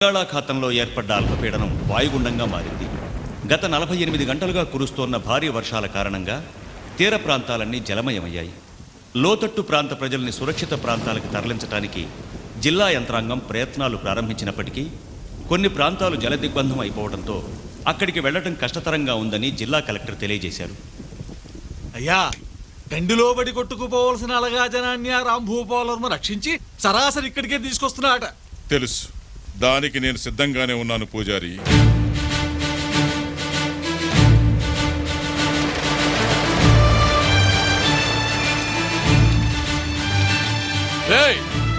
బంగాళాఖాతంలో ఏర్పడ్డ అల్పపీడనం వాయుగుండంగా మారింది. గత 48 గంటలుగా కురుస్తోన్న భారీ వర్షాల కారణంగా తీర ప్రాంతాలన్నీ జలమయమయ్యాయి. లోతట్టు ప్రాంత ప్రజల్ని సురక్షిత ప్రాంతాలకు తరలించడానికి జిల్లా యంత్రాంగం ప్రయత్నాలు ప్రారంభించినప్పటికీ కొన్ని ప్రాంతాలు జలదిగ్బంధం అయిపోవడంతో అక్కడికి వెళ్లడం కష్టతరంగా ఉందని జిల్లా కలెక్టర్ తెలియజేశారు. అయ్యా, గండిలో బడి కొట్టుకుపోవలసిన అలగా జనాన్ని రాంభూపాలను రక్షించి సరాసరి ఇక్కడికే తీసుకొస్తున్నాట. తెలుసు, దానికి నేను సిద్ధంగానే ఉన్నాను పూజారి.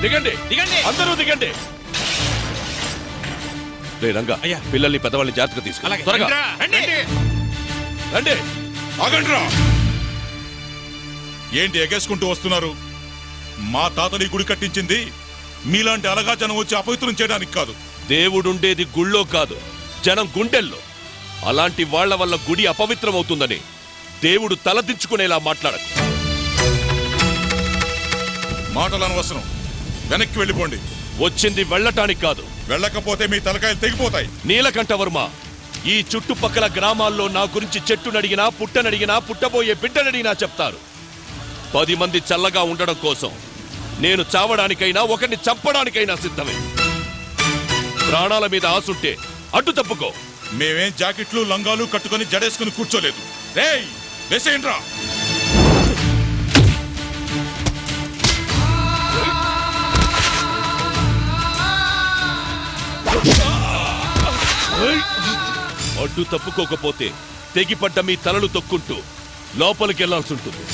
దిగండి దిగండి, అందరూ దిగండి. రే రంగా, పిల్లల్ని పెద్దవాళ్ళని జాగ్రత్తగా తీసుకు. త్వరగా రండి. ఆగండ్రా! ఏంటి ఎగేసుకుంటూ వస్తున్నారు? మా తాతని గుడి కట్టించింది మీలాంటి అలగా జనం వచ్చి అపవిత్రం చేయడానికి కాదు. దేవుడుండేది గుళ్ళో కాదు, జనం గుండెల్లో. అలాంటి వాళ్ల వల్ల గుడి అపవిత్రమవుతుందని దేవుడు తలదించుకునేలా మాట్లాడకు. మాటలు అనవసరం, వెనక్కి వెళ్ళిపోండి. వచ్చింది వెళ్ళటానికి కాదు. వెళ్ళకపోతే మీ తలకాయలు తెగిపోతాయి. నీలకంఠవర్మ, ఈ చుట్టుపక్కల గ్రామాల్లో నా గురించి చెట్టునడిగినా పుట్టనడిగినా పుట్టబోయే బిడ్డనడిగినా చెప్తారు. 10 మంది చల్లగా ఉండడం కోసం నేను చావడానికైనా ఒకరిని చంపడానికైనా సిద్ధమే. ప్రాణాల మీద ఆసుంటే అడ్డు తప్పుకో. మేమేం జాకెట్లు లంగాలు కట్టుకొని జడేసుకుని కూర్చోలేదు. రేయ్, వేసేయండ్రా! అడ్డు తప్పుకోకపోతే తెగిపడ్డ మీ తలలు తొక్కుంటూ లోపలికి వెళ్లాల్సి ఉంటుంది.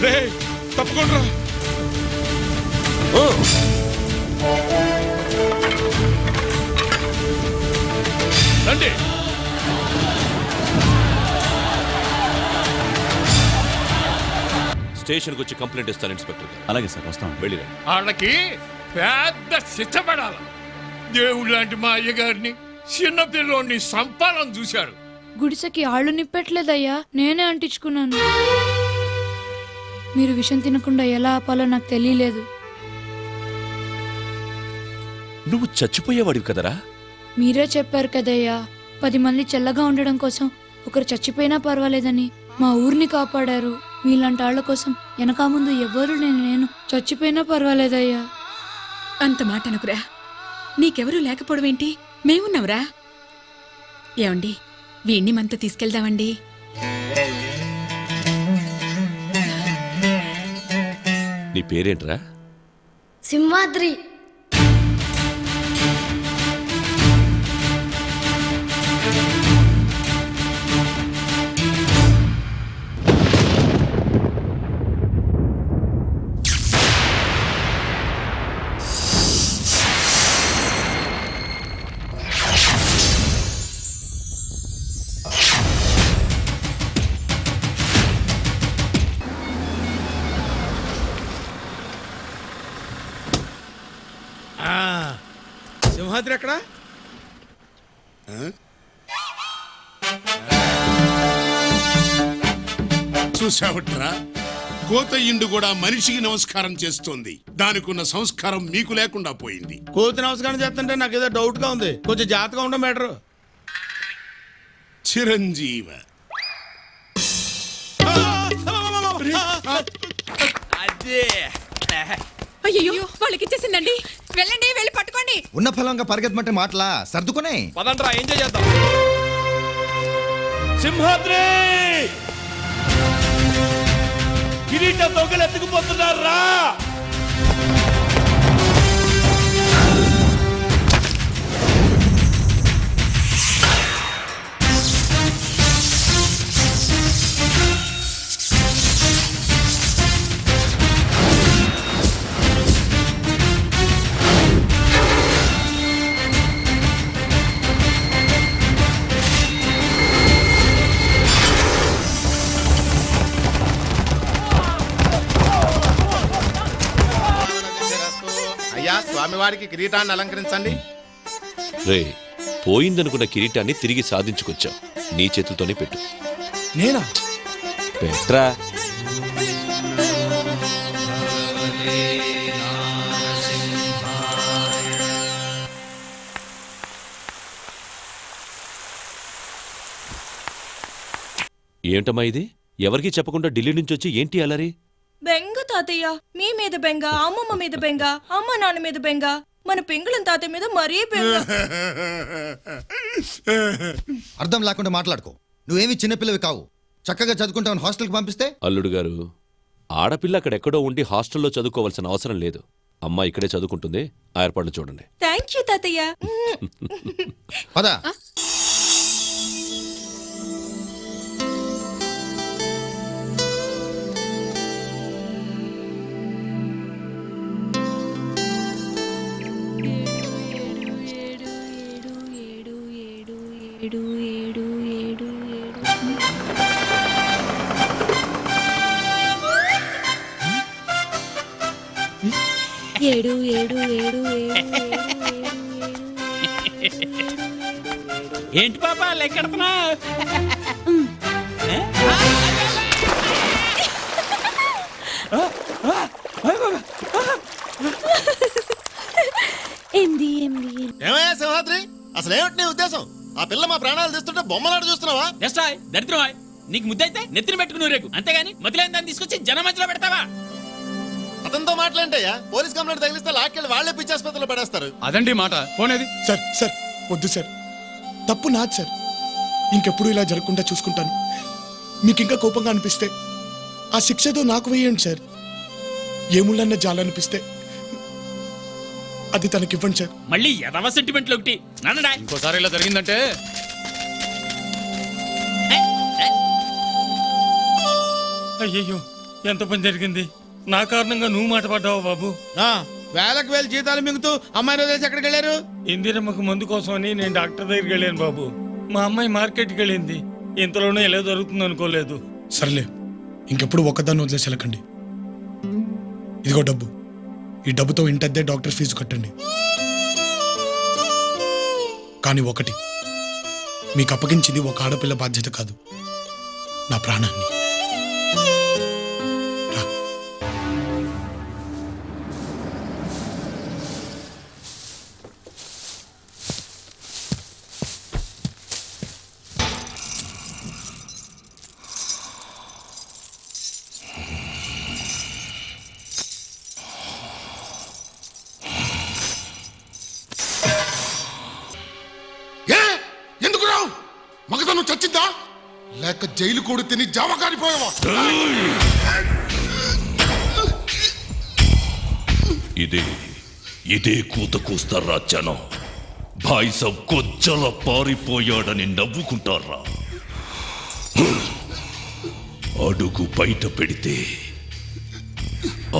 రేయ్, తప్పుకోండ్రా! రండి. స్టేషన్కి వచ్చి కంప్లైంట్ ఇస్తాను ఇన్స్పెక్టర్. అలాగే సార్, వస్తాం. వెళ్ళిరా. వాళ్ళకి పెద్ద శిక్ష పడాలి. దేవుడు లాంటి మా అయ్యగారిని చిన్నపిల్లోని సంపాలని చూశారు. గుడిసెకి ఆళ్ళు నిప్పట్లేదయ్యా, నేనే అంటించుకున్నాను. మీరు విషం తినకుండా ఎలా ఆపాలో నాకు తెలియలేదు. నువ్వు చచ్చిపోయేవాడివి కదరా. మీరే చెప్పారు కదయ్యా, 10 మంది చల్లగా ఉండడం కోసం ఒకరు చచ్చిపోయినా పర్వాలేదని మా ఊరిని కాపాడారు. మీలాంటి ఆళ్ల కోసం వెనకా ముందు ఎవ్వరు నేను చచ్చిపోయినా పర్వాలేదయ్యా. అంత మాట అనుకురా. నీకెవరూ లేకపోవడమేంటి, మేమున్నావురా. ఏమండి, వీణ్ణి మనతో తీసుకెళ్దామండి. నీ పేరేంట్రా? సింహాద్రి. సింహాద్రి ఎక్కడ? చూసావట్రా, కోతయ్యిండు కూడా మనిషికి నమస్కారం చేస్తోంది. దానికున్న సంస్కారం మీకు లేకుండా పోయింది. కోతి నమస్కారం చేస్తుంటే నాకు ఏదో డౌట్ గా ఉంది. కొంచెం జాగ్రత్తగా ఉండడం బెటరు. చిరంజీవ అయ్యో, వాళ్ళకి ఇచ్చేసిందండి. వెళ్ళండి, వెళ్ళి పట్టుకోండి. ఉన్న ఫలంగా పరిగెత్తమంటే మాటలా సర్దుకునే పదండ్రా, ఎంజాయ్ చేద్దాం. సింహాద్రి, కిరీటం దొంగలు ఎత్తుకుపోతున్నారా? స్వామివారికి కిరీటాన్ని అలంకరించండి. రే, పోయిందనుకున్న కిరీటాన్ని తిరిగి సాధించుకొచ్చావు. నీ చేతులతోనే పెట్టు. నేనా? పెట్రా. ఏంటమ్మా ఇది? ఎవరికీ చెప్పకుండా ఢిల్లీ నుంచి వచ్చి ఏంటి అలరి? బెంగ తాతయ్య, మీ మీద బెంగ, అమ్మమ్మ మీద బెంగ, అమ్మ నాన్న మీద బెంగ, మన పెంగుళం తాతయ్య మీద మరీ బెంగ. అర్థం లేకుండా మాట్లాడుకో. నువ్వేమి చిన్నపిల్లవి కావు. చక్కగా చదువుకుంటావని హాస్టల్కి పంపిస్తే అల్లుడు గారు, ఆడపిల్ల అక్కడెక్కడో ఉండి హాస్టల్లో చదువుకోవాల్సిన అవసరం లేదు. అమ్మ ఇక్కడే చదువుకుంటుంది. ఆ ఏర్పాట్లు చూడండి. థ్యాంక్ యూ తాతయ్య. పదా. ఏడు ఏడు ఏడు ఏంటి పాప లెక్కెడుతున్నా? ఏమయ్యా సింహాద్రి, అసలు ఏమిటి నీ ఉద్దేశం? ఆ పిల్ల మా ప్రాణాలు తీస్తుంటే బొమ్మలాట చూస్తున్నావా? జస్టాయ్ దరిద్రమాయ్, నీకు ముద్దైతే నెత్తిన పెట్టుకుని రేకు, అంతేగాని మతిలేని దాన్ని తీసుకొచ్చి జనం మధ్యలో పెడతావా? అతనితో మాట్లాంటయ్యా, పోలీస్ కంప్లైంట్ తగిలిస్తే లాక్కెళ్ళి వాళ్లే పిచ్చాసుపత్రిలో పడేస్తారు. అదండి మాట. పోనేది సార్ సార్ వద్దు సార్, తప్పు నాది సార్. ఇంకెప్పుడు ఇలా జరగకుండా చూసుకుంటాను. మీకు ఇంకా కోపంగా అనిపిస్తే ఆ శిక్షతో నాకు వేయండి సార్. ఏముళ్ళన్న జాలనిపిస్తే అది తనకివ్వండి సార్. మళ్ళీ ఎదవ సెంటిమెంట్లు ఒకటి నాన్నడా. ఇంకోసారి ఇలా జరిగిందంటే అయ్యయ్యో, ఎంత పని జరిగింది. నా కారణంగా నువ్వు మాట పడ్డావు బాబు. వేలకు వేలు జీతాలు మింగుతూ అమ్మాయి వదిలేసి ఎక్కడికి వెళ్ళారు? ఇందిరమ్మకు మందు కోసమని నేను డాక్టర్ దగ్గరికి వెళ్ళాను బాబు. మా అమ్మాయి మార్కెట్కి వెళ్ళింది. ఇంతలోనే ఎలా జరుగుతుంది అనుకోలేదు. సర్లే, ఇంకెప్పుడు ఒక్కదాన్ని వదిలేసి వెళ్ళకండి. ఇదిగో డబ్బు. ఈ డబ్బుతో ఇంటద్దే డాక్టర్ ఫీజు కట్టండి. కానీ ఒకటి, మీకు అప్పగించింది ఒక ఆడపిల్ల బాధ్యత కాదు, నా ప్రాణాన్ని. రా. ఎందుకు రావు? మగతను చచ్చిందా లేక జైలు కూడా తిని జావ కారిపోయావా? ఇదే కూత కూస్తారా జనం? బాయిసం కొచ్చల పారిపోయాడని నవ్వుకుంటారా? అడుగు బయట పెడితే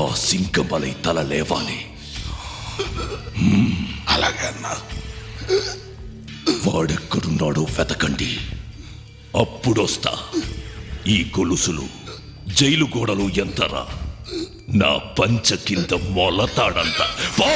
ఆ సింకమలై తల లేవాలి. అలాగన్నా వాడెక్కడున్నాడో వెతకండి, అప్పుడొస్తా. ఈ గొలుసులు జైలు గోడలు ఎంతరా? నా పంచ కింద మొలతాడంత. పో!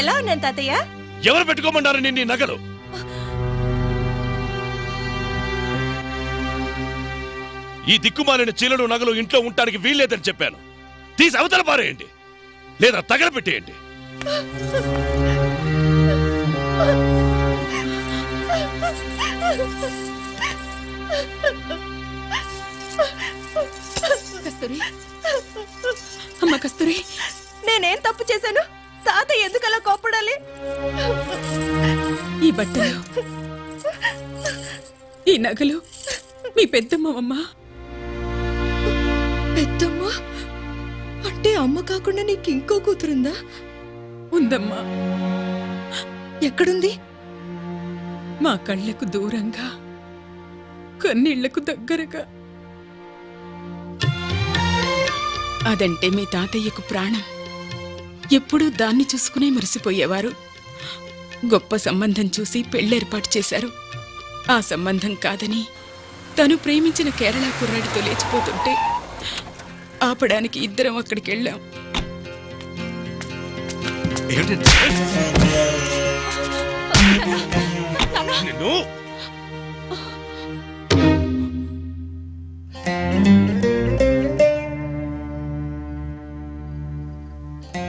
ఎలా ఉన్నాను తాతయ్య? ఎవరు పెట్టుకోమన్నారు నిన్ను నగలు? ఈ దిక్కుమాలిన చీలలు నగలు ఇంట్లో ఉండటానికి వీల్లేదని చెప్పాను. తీసి అవతల పారేయండి, లేదా తగలపెట్టేయండి. కస్తూరి, అమ్మ కస్తూరి, నేనేం తప్పు చేశాను? తాతయ్య ఎందుకు అలా కోపడాలి? ఈ బట్టలు, ఈ నగలు మీ పెద్దమ్మ. పెద్దమ్మ అంటే అమ్మ కాకుండా నీకు ఇంకో కూతురుందా? ఉందమ్మా. ఎక్కడుంది? మా కళ్ళకు దూరంగా, కన్నీళ్లకు దగ్గరగా. అదంటే మీ తాతయ్యకు ప్రాణం. ఎప్పుడూ దాన్ని చూసుకునే మురిసిపోయేవారు. గొప్ప సంబంధం చూసి పెళ్ళేర్పాటు చేశారు. ఆ సంబంధం కాదని తను ప్రేమించిన కేరళ కుర్రాడితో లేచిపోతుంటే ఆపడానికి ఇద్దరం అక్కడికి వెళ్ళాం.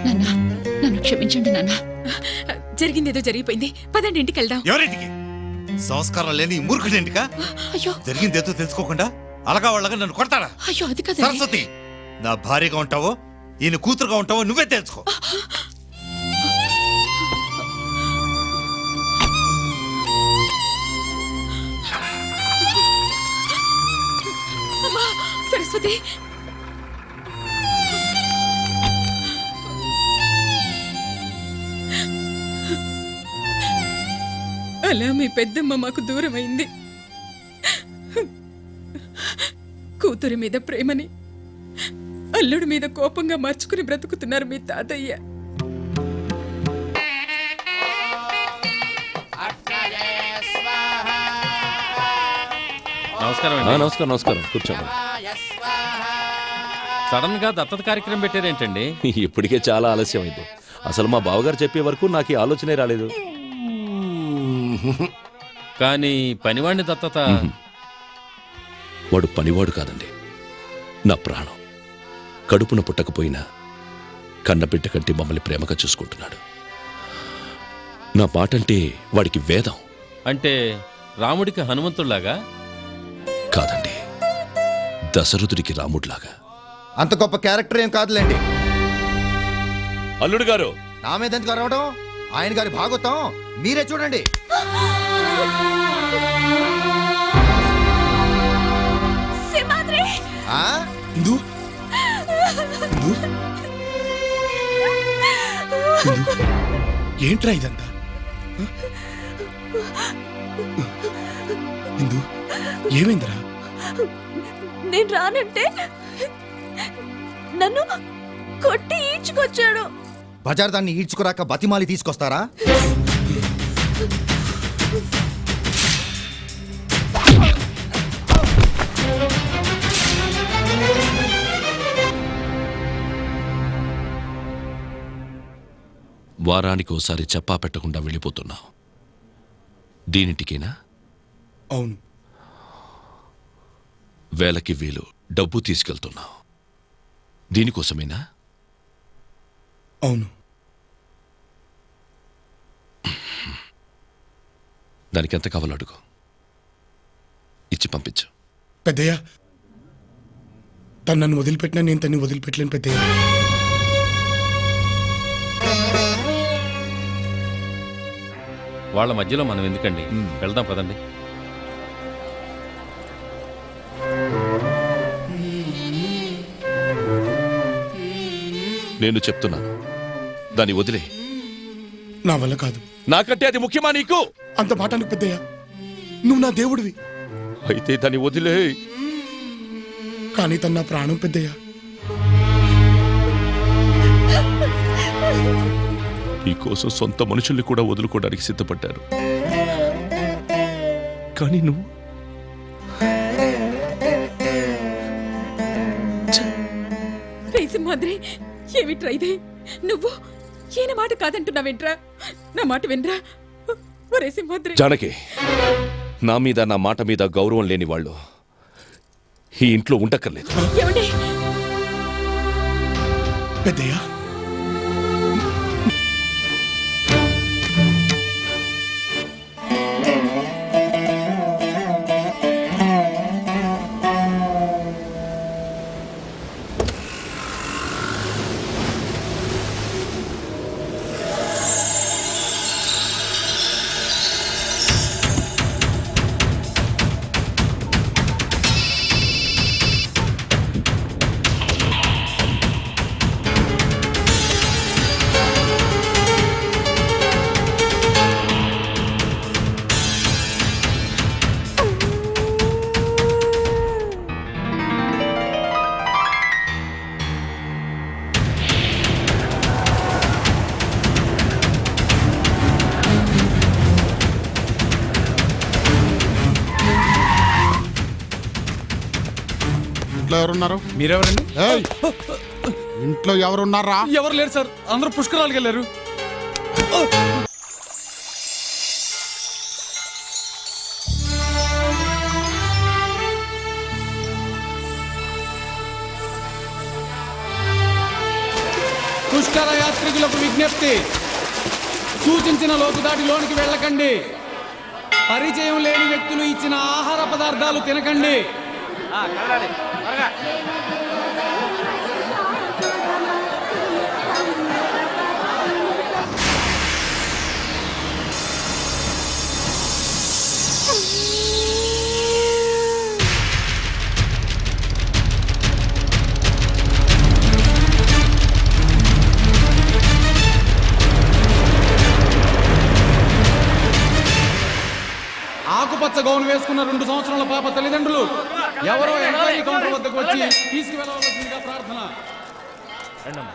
నాన్న, నన్ను క్షమించండి నాన్న. జరిగిందేదో జరిగిపోయింది. పదండి ఇంటికి వెళ్దాం. ఎవరింటికి? సంస్కారం లేని ఈ మూర్ఖుడింటికా? అయ్యో జరిగిందేదో తెలుసుకోకుండా అలగా వాళ్ళగా నన్ను కొడతాడా? అయ్యో అది కదా సరస్వతి, నా భార్యగా ఉంటావో ఈయన కూతురుగా ఉంటావో నువ్వే తెలుసుకో. అమ్మా, సరస్వతి. అలా మీ పెద్దమ్మ మాకు దూరమైంది. కూతురి మీద ప్రేమని అల్లుడి మీద కోపంగా మార్చుకుని బ్రతుకుతున్నారు మీ తాతయ్య. నమస్కారం. నమస్కారం. కూర్చోండి. సడన్ గా దత్తత కార్యక్రమం పెట్టారేంటండి? ఇప్పటికే చాలా ఆలస్యమైంది. అసలు మా బావగారు చెప్పే వరకు నాకు ఈ ఆలోచనే రాలేదు. కానీ పనివాడిని దత్తత. వాడు పనివాడు కాదండి, నా ప్రాణం. కడుపున పుట్టకపోయినా కన్నబిడ్డ కంటే మమ్మల్ని ప్రేమగా చూసుకుంటున్నాడు. నా మాటంటే వాడికి వేదం. అంటే రాముడికి హనుమంతుడిలాగా? కాదండి, దశరథుడికి రాముడిలాగా. అంత గొప్ప క్యారెక్టర్ ఏం కాదులేండి. అల్లుడు గారు, నా మీద ఎందుకు అరవడం? ఆయన గారి భాగవతం మీరే చూడండి. ఆ? ఇందు? ఇందు? ఇందు? ఏంట్రా ఇదంతా? ఇందు, ఏమైందిరా? నేను రానంటే నన్ను కొట్టి ఈడ్చుకొచ్చాడు. బజార్ దాన్ని ఈడ్చుకురాక బతిమాలి తీసుకొస్తారా? వారానికి ఓసారి చెప్పా పెట్టకుండా వెళ్ళిపోతున్నావు. దీనింటికేనా? అవును. వేలకి వేలు డబ్బు తీసుకెళ్తున్నావు. దీనికోసమేనా? అవును. దానికి ఎంత కావాలో అడుగు, ఇచ్చి పంపించు. పెద్దయ్య, తను నన్ను వదిలిపెట్టినా నేను తన్ని వదిలిపెట్టలేను పెద్దయ్య. వాళ్ళ మధ్యలో మనం ఎందుకండి? వెళ్దాం పదండి. నేను చెప్తున్నాను, దాన్ని వదిలే. నా వల్ల కాదు. నాకంటే అది ముఖ్యమా నీకు? అంత మాట అనకు పెద్దయ్య, నువ్వు నా దేవుడివి. అయితే దాన్ని వదిలే. కానీ తను నా ప్రాణం పెద్దయ్య. నీకోసం సొంత మనుషుల్ని కూడా వదులుకోవడానికి సిద్ధపడ్డారు. కానీ నువ్వు సింహాద్రి, ఏమిట్రా ఇదే? నువ్వు ఈయన మాట కాదంటున్నావేంట్రా? నా మాట వినరా? ఒరే సింహాద్రి. జానకి, నా మీద నా మాట మీద గౌరవం లేని వాళ్ళు ఈ ఇంట్లో ఉండక్కర్లేదు. ఏమండి? పెద్దయ్య, ఇంట్లో ఎవరున్నారు? మీరెవరండి? ఏయ్! ఇంట్లో ఎవరున్నారా? ఎవరు లేరు సార్, అందరూ పుష్కరాలకు వెళ్ళారు. పుష్కర యాత్రికులకు విజ్ఞప్తి, సూచించిన లోతు దాటి లోనికి వెళ్ళకండి. పరిచయం లేని వ్యక్తులు ఇచ్చిన ఆహార పదార్థాలు తినకండి. ఆకుపచ్చ గౌన్ వేసుకున్న 2 సంవత్సరాల పాప తల్లిదండ్రులు ఎవరో ఎంక్వైరీ కౌంటర్ వద్దకు వచ్చి తీసుకువెళ్ళవలసిందిగా ప్రార్థన.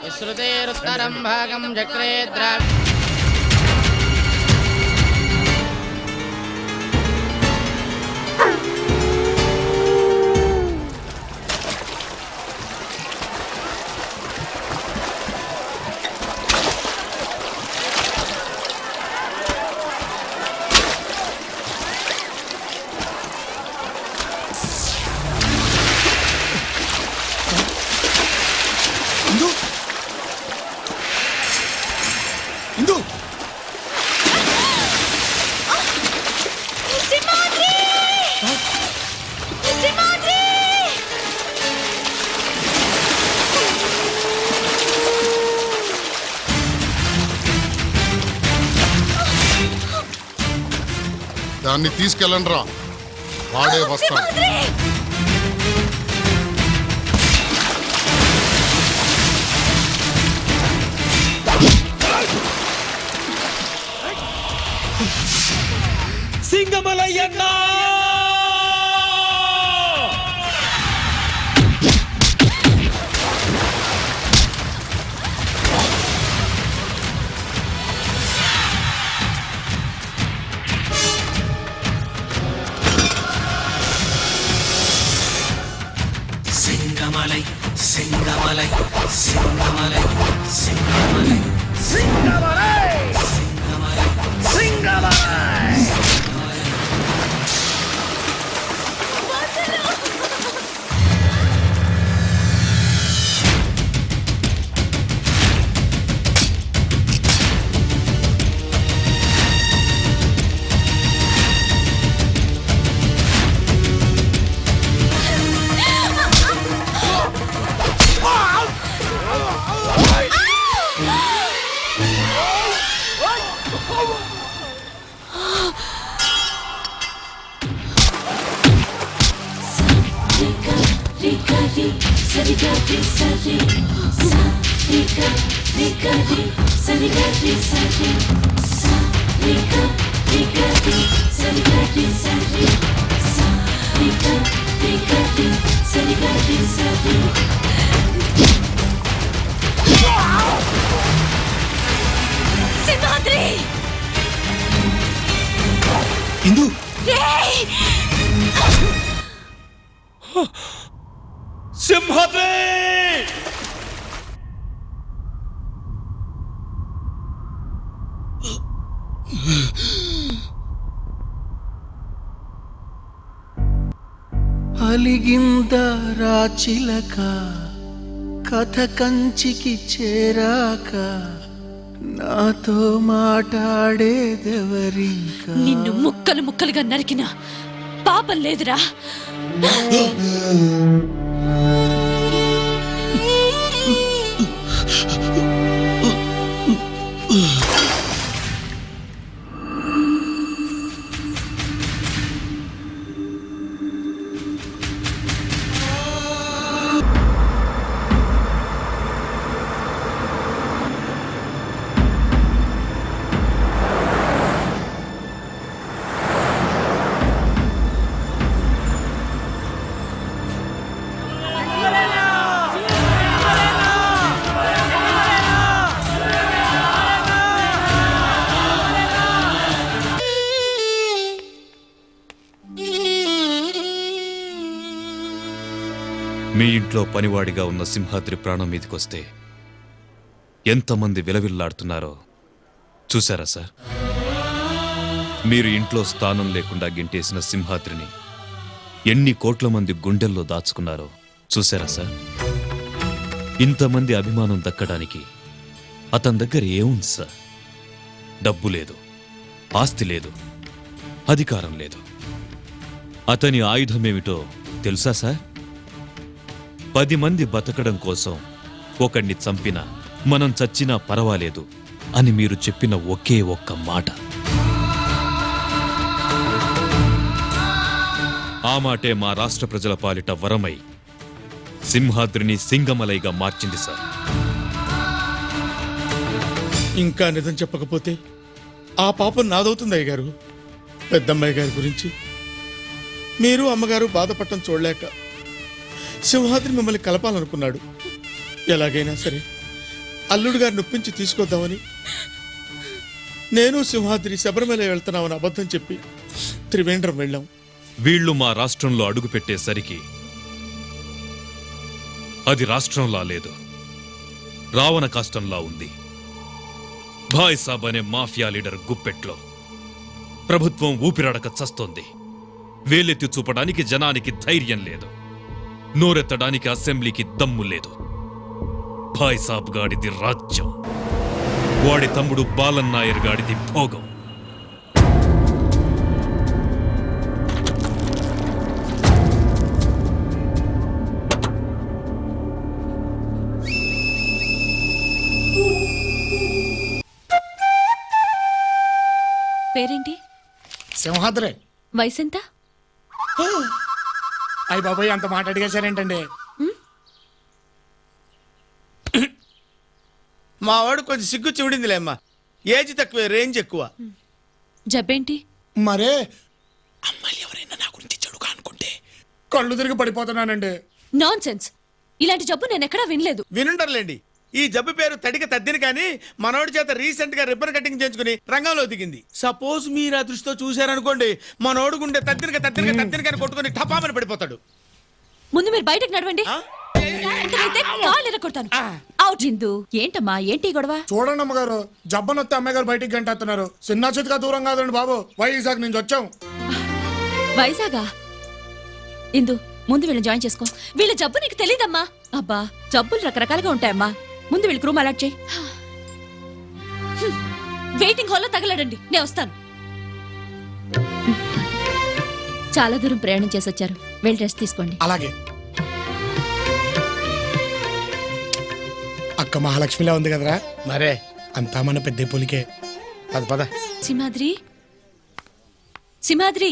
విశ్రుతేరుత్తరం భాగం చక్రే ఇందు ఇందు దాన్ని తీసుకెళ్ళండి రా, వాడే వస్తాడు. సింగమలయ్యన్న సింగమలై సింగమలై సింగమలై సింగమలై సింగమలై సింగమలై సింగమలై ఇందు సింహాద్రి! అలిగింద రాచిలక కథ కంచికి చేరాక నాతో మాట్లాడేదెవరింకా? నిన్ను ముక్కలు ముక్కలుగా నరికిన పాపం లేదురా. మీ ఇంట్లో పనివాడిగా ఉన్న సింహాద్రి ప్రాణం మీదకొస్తే ఎంతమంది విలవిల్లాడుతున్నారో చూసారా సార్? మీరు ఇంట్లో స్థానం లేకుండా గింటేసిన సింహాద్రిని ఎన్ని కోట్ల మంది గుండెల్లో దాచుకున్నారో చూసారా సార్? ఇంతమంది అభిమానం దక్కడానికి అతని దగ్గర ఏముంది సార్? డబ్బు లేదు, ఆస్తి లేదు, అధికారం లేదు. అతని ఆయుధమేమిటో తెలుసా సార్? 10 మంది బతకడం కోసం ఒకణ్ణి చంపినా మనం చచ్చినా పర్వాలేదు అని మీరు చెప్పిన ఒకే ఒక్క మాట. ఆ మాటే మా రాష్ట్ర ప్రజల పాలిట వరమై సింహాద్రిని సింగమలైగా మార్చింది సార్. ఇంకా నిజం చెప్పకపోతే ఆ పాపం నాదవుతుంది అయ్యగారు. పెద్దమ్మాయి గారి గురించి మీరు అమ్మగారు బాధపడటం చూడలేక సింహాద్రి మిమ్మల్ని కలపాలనుకున్నాడు. ఎలాగైనా సరే అల్లుడు గారిని ఒప్పించి తీసుకొద్దామని నేను సింహాద్రి శబరిమల వెళ్తున్నామని అబద్ధం చెప్పి త్రివేంద్రం వెళ్ళాం. వీళ్లు మా రాష్ట్రంలో అడుగుపెట్టేసరికి అది రాష్ట్రంలా లేదు, రావణ కాష్టంలా ఉంది. భాయ్ సాబ్ అనే మాఫియా లీడర్ గుప్పెట్లో ప్రభుత్వం ఊపిరాడక చస్తోంది. వేలెత్తి చూపడానికి జనానికి ధైర్యం లేదు, నోరెత్తడానికి అసెంబ్లీకి దమ్ము లేదు. భాయ్ సాబ్ గాడిది రాజ్యం, వాడి తమ్ముడు బాలన్నాయర్ గాడిది భోగం. పేరేంటి? సింహాద్రే. వయసెంత? అయ్య బాబాయ్, అంత మాట అడిగేశారేంటండి? మా వాడు కొంచెం సిగ్గు చివిడిందిలే అమ్మా. ఏజ్ తక్కువ, రేంజ్ ఎక్కువ. జబ్బేంటి? మరే అమ్మాయిలు ఎవరైనా నా గురించి చెడుగా అనుకుంటే కళ్ళు తిరిగి పడిపోతున్నానండి. Non sense! ఇలాంటి జబ్బు నేను ఎక్కడా వినలేదు. వినుండర్లేండి. ఈ జబ్బు పేరు తడిక తద్దిని, కానీ మనోడి చేత రీసెంట్ గా రిబ్బన్ కటింగ్ చేయించుకుని రంగంలో దిగింది. సపోజ్ మీరు ఆ దృష్టితో చూశారనుకోండి, మనోడు గుండె తద్దినక కొట్టుకుని టపామని పడిపోతాడు. ముందు మీరు బయటకు నడవండి. ఏంటమ్మా, ఏంటి గొడవ? చూడండి అమ్మగారు, జబ్బనొత్తే అమ్మగారు బయటికి గంటేస్తున్నారు. చిన్న చితగా దూరం కాదండి బాబు, వైజాగ్ నుంచి వచ్చాం. వైజాగా? ఇందు, ముందు వీళ్ళని జాయిన్ చేసుకో. వీళ్ళ జబ్బు నీకు తెలీదమ్మా. అబ్బా, జబ్బులు రకరకాలుగా ఉంటాయమ్మా. ముందు వీళ్ళకి రూమ్ అలాట్ చేయి. వెయిటింగ్ హాల్లో తగలడండి, నేను వస్తాను. చాలా దూరం ప్రయాణం చేసి వచ్చారు, వెళ్ళి రెస్ట్ తీసుకోండి. అలాగే. అక్క మహాలక్ష్మిలా ఉంది కదరా? మరే అంతా మన పెద్ద పోలికే. పద పద. సింహాద్రి, సింహాద్రి.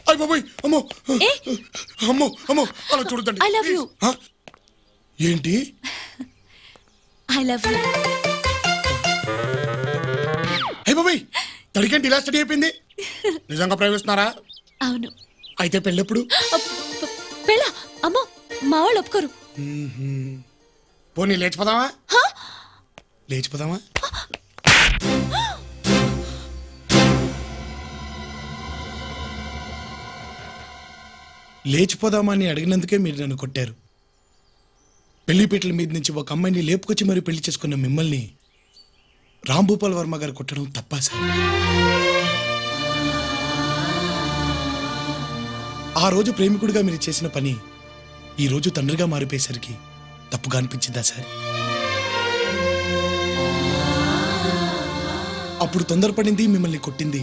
అయ్య బాబాయ్, అమ్మో ఏ? అమ్మో అమ్మో, అలా చూడదండి. I love you. ఏంటి? I love you. అయ్య బాబాయ్, తడికేంటి ఇలా స్టడీ అయిపోయింది? నిజంగా ప్రేమిస్తున్నారా? అవును. అయితే పెళ్ళెప్పుడు? పెళ్ళ? అమ్మో, మా వాళ్ళు ఒప్పుకోరు. పోనీ లేచిపోదామా? లేచిపోదామా? లేచిపోదామా అని అడిగినందుకే మీరు నన్ను కొట్టారు. పెళ్లిపీటల మీద నుంచి ఒక అమ్మాయిని లేపుకొచ్చి మరి పెళ్లి చేసుకున్న మిమ్మల్ని రాంభూపాల్ వర్మ గారు కొట్టడం తప్పా సార్? ఆ రోజు ప్రేమికుడిగా మీరు చేసిన పని ఈ రోజు తండ్రిగా మారిపోయేసరికి తప్పుగా అనిపించిందా సార్? అప్పుడు తొందరపడింది, మిమ్మల్ని కొట్టింది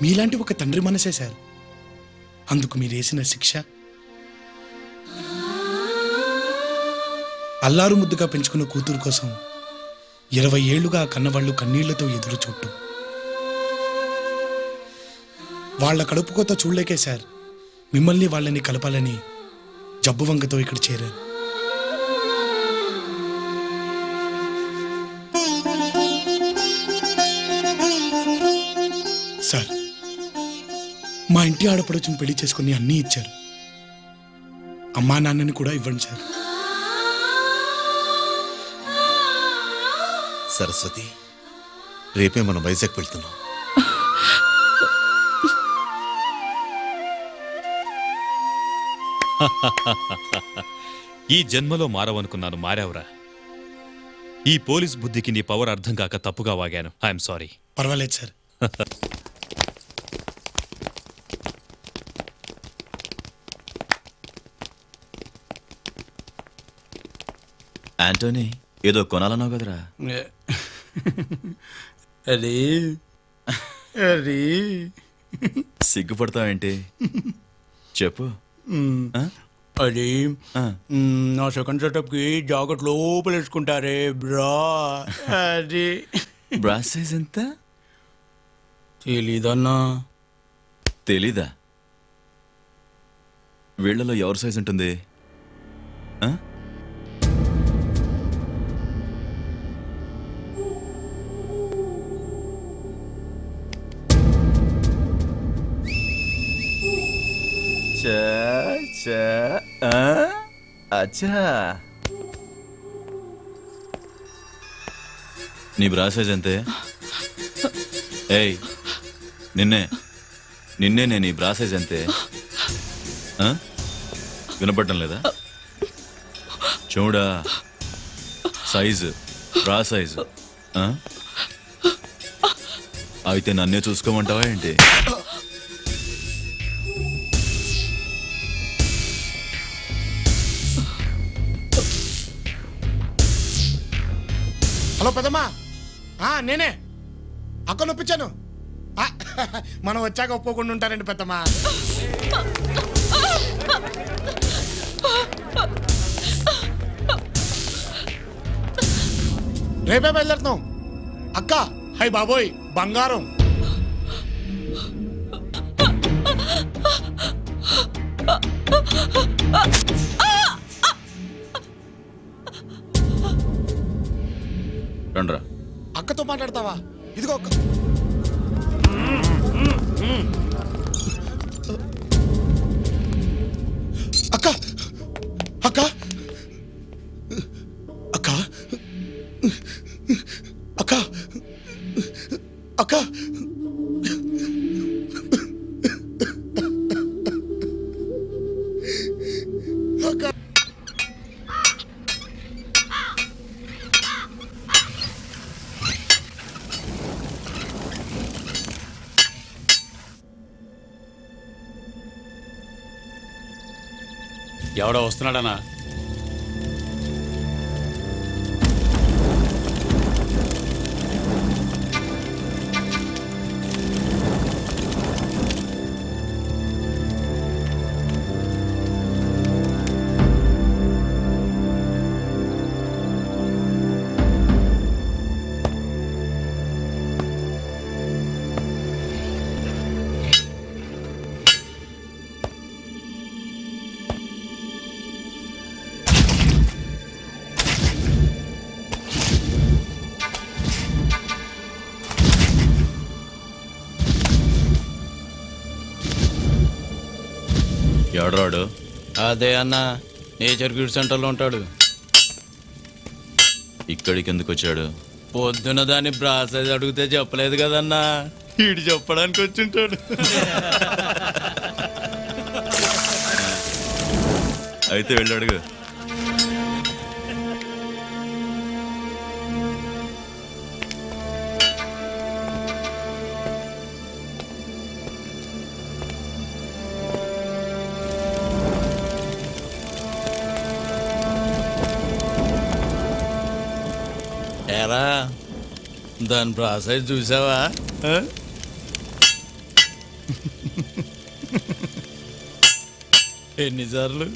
మీలాంటి ఒక తండ్రి మనసే సార్. అందుకు మీరు వేసిన శిక్ష అల్లారు ముద్దుగా పెంచుకున్న కూతురు కోసం 20 ఏళ్లుగా ఆ కన్నవాళ్లు కన్నీళ్లతో ఎదురు చూడటం. వాళ్ల కడుపుకోత చూడలేకే సార్ మిమ్మల్ని వాళ్ళని కలపాలని జబ్బు వంగతో ఇక్కడ చేరారు. సార్, మా ఇంటి ఆడపడుచుని పెళ్లి చేసుకుని అన్నీ ఇచ్చారు. అమ్మా నాన్నని కూడా ఇవ్వండి సార్. సరస్వతి, రేపే మనం వైజాగ్ వెళ్తున్నాం. ఈ జన్మలో మారవనుకున్నాను, మారావురా. ఈ పోలీస్ బుద్ధికి నీ పవర్ అర్థం కాక తప్పుగా వాగాను. I'm sorry. పర్వాలేదు సార్. యాంటోనీ, ఏదో కొనాలన్నావు కదరా? అది అది సిగ్గుపడతావేంటి? చెప్పు. అది నా సెకండ్ సెటప్ కి జాకెట్ లోపల వేసుకుంటారే బ్రా. అది బ్రాస్ సైజ్ ఎంత? తెలీదన్నా. తెలీదా? వీళ్ళలో ఎవరి సైజ్ ఉంటుంది? ఆ? అచ్చా, నీ బ్రా సైజ్ అంతే? ఏయ్, నిన్నే నేను నీ బ్రా సైజ్ అంతే. వినపడటం లేదా? చూడా, సైజు, బ్రా సైజు. అయితే నన్నే చూసుకోమంటావా ఏంటి? హలో పెద్దమ్మా, నేనే అక్క నొప్పించాను. మనం వచ్చాక ఒప్పుకోకుండా ఉంటారండి పెద్దమ్మా. రేపే బయలుదేరుతున్నాం అక్క. హై బాబోయ్, బంగారం. రండ్రా. అక్కతో మాట్లాడతావా? ఇదిగో అక్క. అక్క అక్క అక్క అక్క అక్క అక్క. ఎవడో వస్తున్నాడనా? ఎవడరాడు? అదే అన్న, నేచర్ గిడ్ సెంటర్లో ఉంటాడు. ఇక్కడికి ఎందుకు వచ్చాడు? పొద్దున దాన్ని బ్రాసైజ్ అడిగితే చెప్పలేదు కదన్నా, వీడు చెప్పడానికి వచ్చింటాడు. అయితే వెళ్ళాడుగా. ఎరా, దాని బ్రాసైజ్ చూసావా? ఎన్నిసార్లు?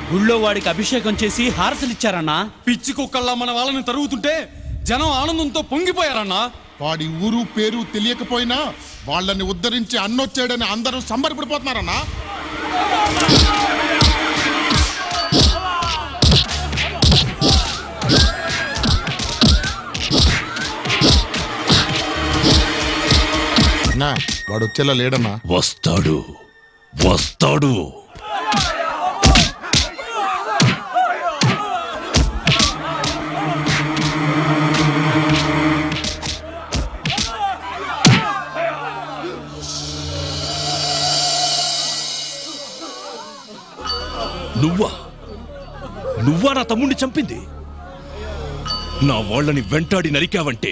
గుళ్ళో వాడికి అభిషేకం చేసి హారతలిచ్చారన్నా. పిచ్చి కుక్కల్లా మన వాళ్ళని తరుగుతుంటే జనం ఆనందంతో పొంగిపోయారన్నా. వాడి ఊరు పేరు తెలియకపోయినా వాళ్ళని ఉద్ధరించి అన్నొచ్చాడని అందరూ సంబరపడిపోతున్నారన్నా. వాడు వచ్చేలా లేడన్నా. వస్తాడు వస్తాడు. నువ్వా నా తమ్ముణ్ణి చంపింది? నా వాళ్ళని వెంటాడి నరికావంటే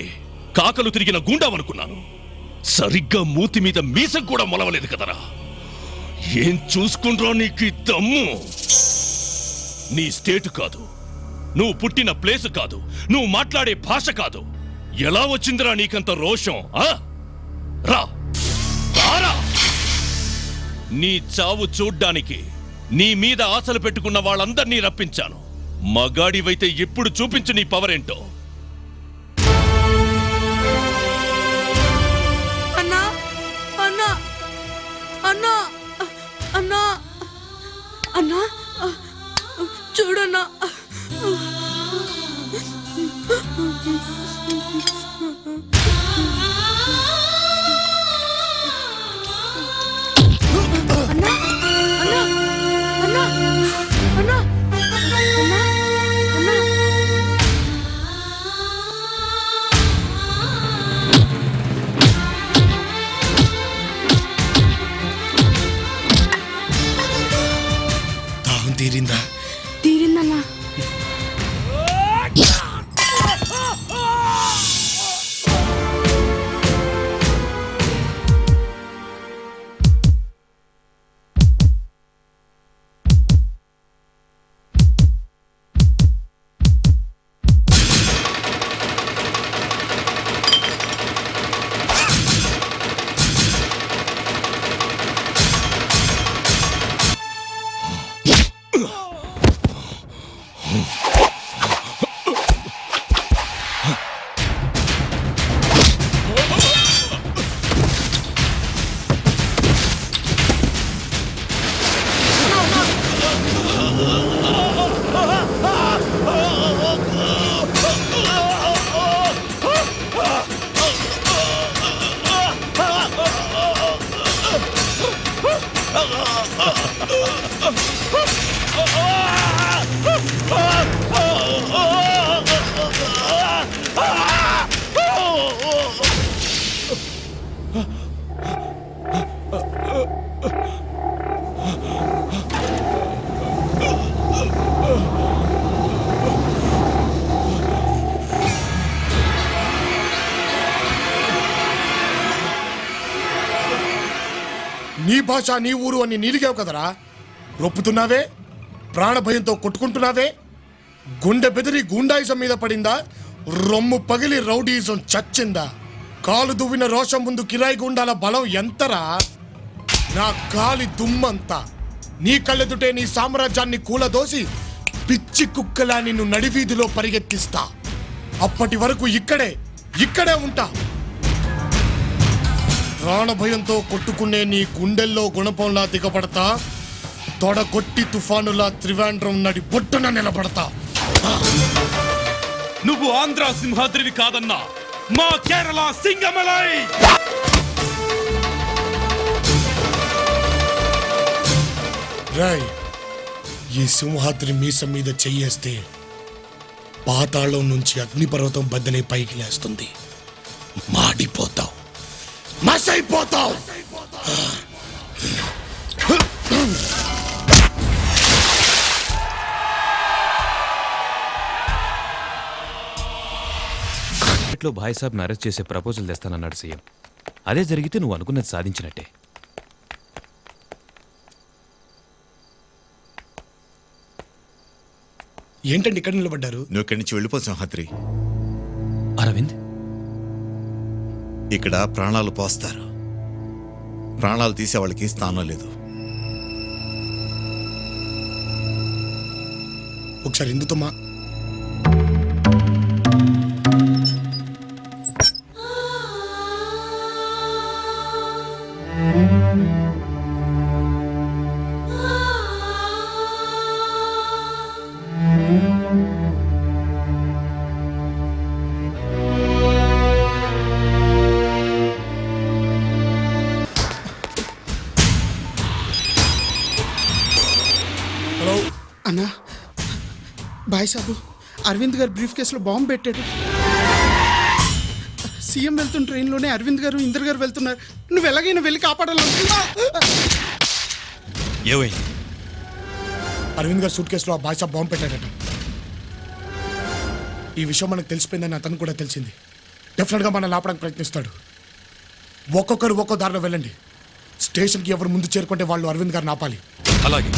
కాకలు తిరిగిన గూండావనుకున్నాను. సరిగ్గా మూతి మీద మీసం కూడా మొలవలేదు కదరా. ఏం చూసుకుండ్రా నీకు దమ్ము? నీ స్టేట్ కాదు, నువ్వు పుట్టిన ప్లేస్ కాదు, నువ్వు మాట్లాడే భాష కాదు. ఎలా వచ్చిందిరా నీకంత రోషం? రా రారా. నీ చావు చూడ్డానికి నీ మీద ఆశలు పెట్టుకున్న వాళ్ళందర్నీ రప్పించాను. మగాడివైతే ఎప్పుడు చూపించు నీ పవర్ ఏంటో. అన్నా అన్నా అన్నా అన్నా అన్నా చూడన్నా. దాహం తీరిందా? తీరిందన్నా. నీ భాష నీ ఊరు అని నీలిగావు కదరా. రొప్పుతున్నావే, ప్రాణభయంతో కొట్టుకుంటున్నావే. గుండె బెదిరి గూండాయిజం మీద పడిందా? రొమ్ము పగిలి రౌడీయిజం చచ్చిందా? కాలు దువ్విన రోషం ముందు కిరాయి గుండాల బలం ఎంతరా? నా గాలి దుమ్మంతా. నీ కళ్ళెదుటే నీ సామ్రాజ్యాన్ని కూలదోసి పిచ్చి కుక్కలా నిన్ను నడివీధిలో పరిగెత్తిస్తా. అప్పటి వరకు ఇక్కడే ఉంటా. ప్రాణభయంతో కొట్టుకునే నీ గుండెల్లో గుణపంలా దిగబడతా. తొడగొట్టి తుఫానులా త్రివేంద్రం నడి బొట్టున నిలబడతా. నువ్వు ఆంధ్ర సింహాద్రివి కాదన్నా, మా కేరళ సింగమలై. రాయ్, ఈ సింహాద్రి మీసం మీద చెయ్యేస్తే పాతాళం నుంచి అగ్నిపర్వతం బద్దలై పైకి లేస్తుంది. మాడిపోతావు, మసైపోతావు. భాయ్ సాబ్ మ్యారేజ్ చేసే ప్రపోజల్ తెస్తానన్నాడు సీఎం. అదే జరిగితే నువ్వు అనుకున్నది సాధించినట్టే. ఏంటండి ఇక్కడ నిలబడ్డారు? నువ్వు ఇక్కడి నుంచి వెళ్ళిపో సింహాద్రి. అరవింద్, ఇక్కడ ప్రాణాలు పోస్తారు, ప్రాణాలు తీసే వాళ్ళకి స్థానం లేదు. ఒకసారి ఇందుతో మా హలో అన్నా బాయ్ సాబు, అరవింద్ గారు బ్రీఫ్ కేసులో బాంబు పెట్టాడు. సీఎం వెళ్తున్న ట్రైన్లోనే అరవింద్ గారు ఇందర్ గారు వెళ్తున్నారు. నువ్వు ఎలాగైనా వెళ్ళి కాపాడాలనుకున్నా. ఏమైంది? అరవింద్ గారు సూట్ కేసులో ఆ బాయ్సాబ్ బాంబు పెట్టాడట. ఈ విషయం మనకు తెలిసిపోయిందని అతను కూడా తెలిసింది. డెఫినెట్గా మనం లాపడానికి ప్రయత్నిస్తాడు. ఒక్కొక్కరు ఒక్కో దారిలో వెళ్ళండి. స్టేషన్కి ఎవరు ముందు చేరుకుంటే వాళ్ళు అరవింద్ గారిని ఆపాలి. అలాగే.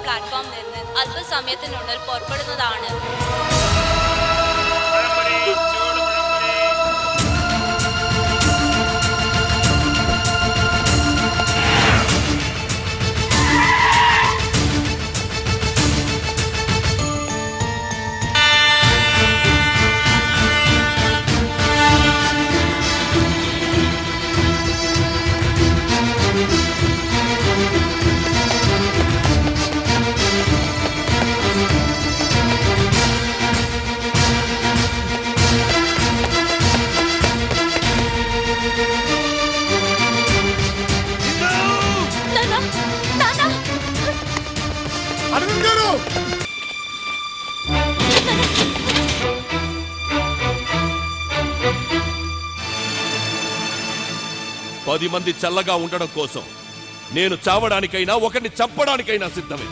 പ്ലാറ്റ്ഫോം നിന്ന് അല്പസമയത്തിനുള്ളിൽ പുറപ്പെടുന്നതാണ്. అరవింద్ గారు! పది మంది చల్లగా ఉండడం కోసం నేను చావడానికైనా ఒకరిని చంపడానికైనా సిద్ధమే.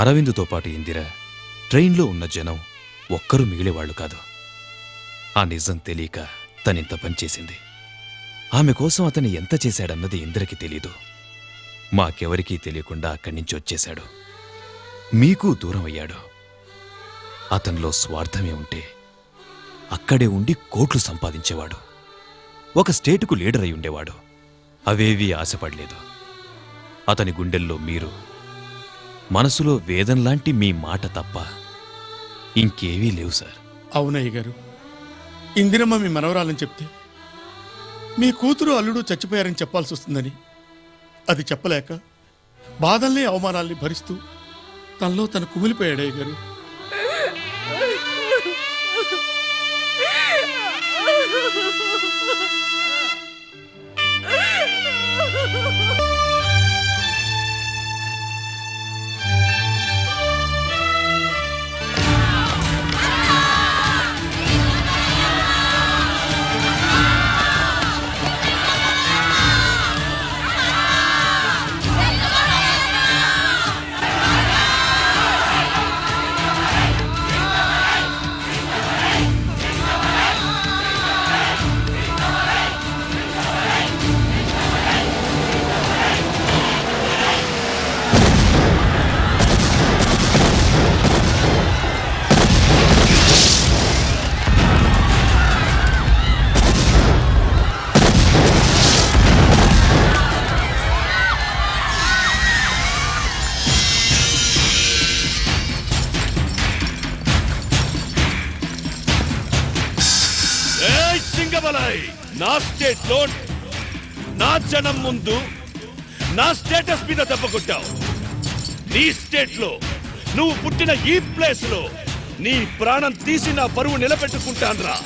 అరవిందుతో పాటు ఇందిర, ట్రైన్లో ఉన్న జనం ఒక్కరూ మిగిలేవాళ్లు కాదు. ఆ నిజం తెలియక తనింత పనిచేసింది. ఆమె కోసం అతను ఎంత చేశాడన్నది ఇందిరకి తెలీదు. మాకెవరికీ తెలియకుండా అక్కడి నుంచి వచ్చేశాడు. మీకు దూరం అయ్యాడు. అతనిలో స్వార్థమే ఉంటే అక్కడే ఉండి కోట్లు సంపాదించేవాడు. ఒక స్టేటుకు లీడర్ అయి ఉండేవాడు. అవేవీ ఆశపడలేదు. అతని గుండెల్లో మీరు, మనసులో వేదంలాంటి మీ మాట తప్ప ఇంకేవీ లేవు సార్. అవునయ్య గారు, ఇందిరమ్మ మీ మనవరాలని చెప్తే మీ కూతురు అల్లుడు చచ్చిపోయారని చెప్పాల్సి వస్తుందని అది చెప్పలేక బాధల్ని అవమానాల్ని భరిస్తూ తనలో తను కుమిలిపోయాడయ్య గారు. నా స్టేట్ లో నా జనం ముందు నా స్టేటస్ మీద దెబ్బ కొట్టావు. నీ స్టేట్ లో నువ్వు పుట్టిన ఈ ప్లేస్ లో నీ ప్రాణం తీసి నా పరువు నిలబెట్టుకుంటాన్రా.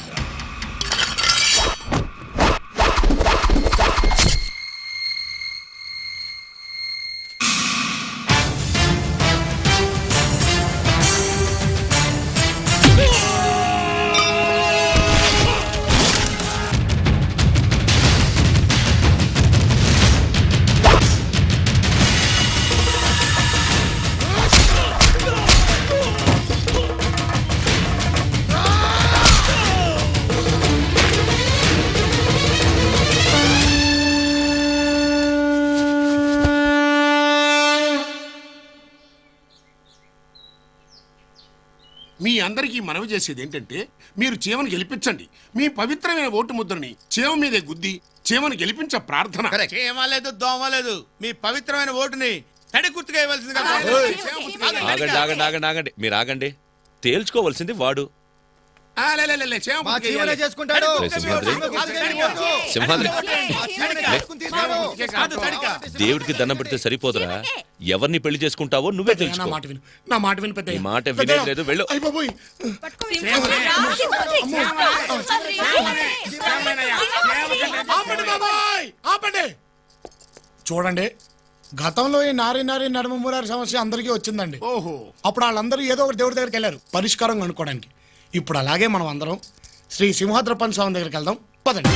మీ అందరికీ మనవి చేసేది ఏంటంటే మీరు చీమను గెలిపించండి. మీ పవిత్రమైన ఓటు ముద్రని చీమ మీదే గుద్ది చీమను గెలిపించ ప్రార్థన. చేయలేదు దోమలేదు మీ పవిత్రమైన ఓటుని తడి గుర్తుగా ఇవ్వాల్సిందిగా ఆగండి ఆగండి ఆగండి ఆగండి మీరు ఆగండి. తేల్చుకోవలసింది వాడు. ఆ, లే, లే, లే, లే, చీమ మా గుర్తుగా చీమనే ఇవ్వాలి. చేసుకుంటాడు. రే సింహాద్రి. సింహాద్రి కాదు తడిక దేవుడికి దండం పెడితే సరిపోదురా. ఎవరిని పెళ్లి చేసుకుంటావో నువ్వే నా తెలుసుకో. మాట విను, నా మాట విను పెద్ద. ఈ మాట వినేది వెళ్ళు. అయ్య బాబోయ్ ఆపండి బాబాయ్ ఆపండి. చూడండి, గతంలో ఈ నారీ నడుమ మూలారి సమస్య అందరికీ వచ్చిందండి. ఓహో, అప్పుడు వాళ్ళందరూ ఏదో ఒకటి దేవుడి దగ్గరికి వెళ్ళారు పరిష్కారం కనుక్కోవడానికి. ఇప్పుడు అలాగే మనం అందరం శ్రీ సింహాద్రపన్ స్వామి దగ్గరికి వెళ్దాం పదండి.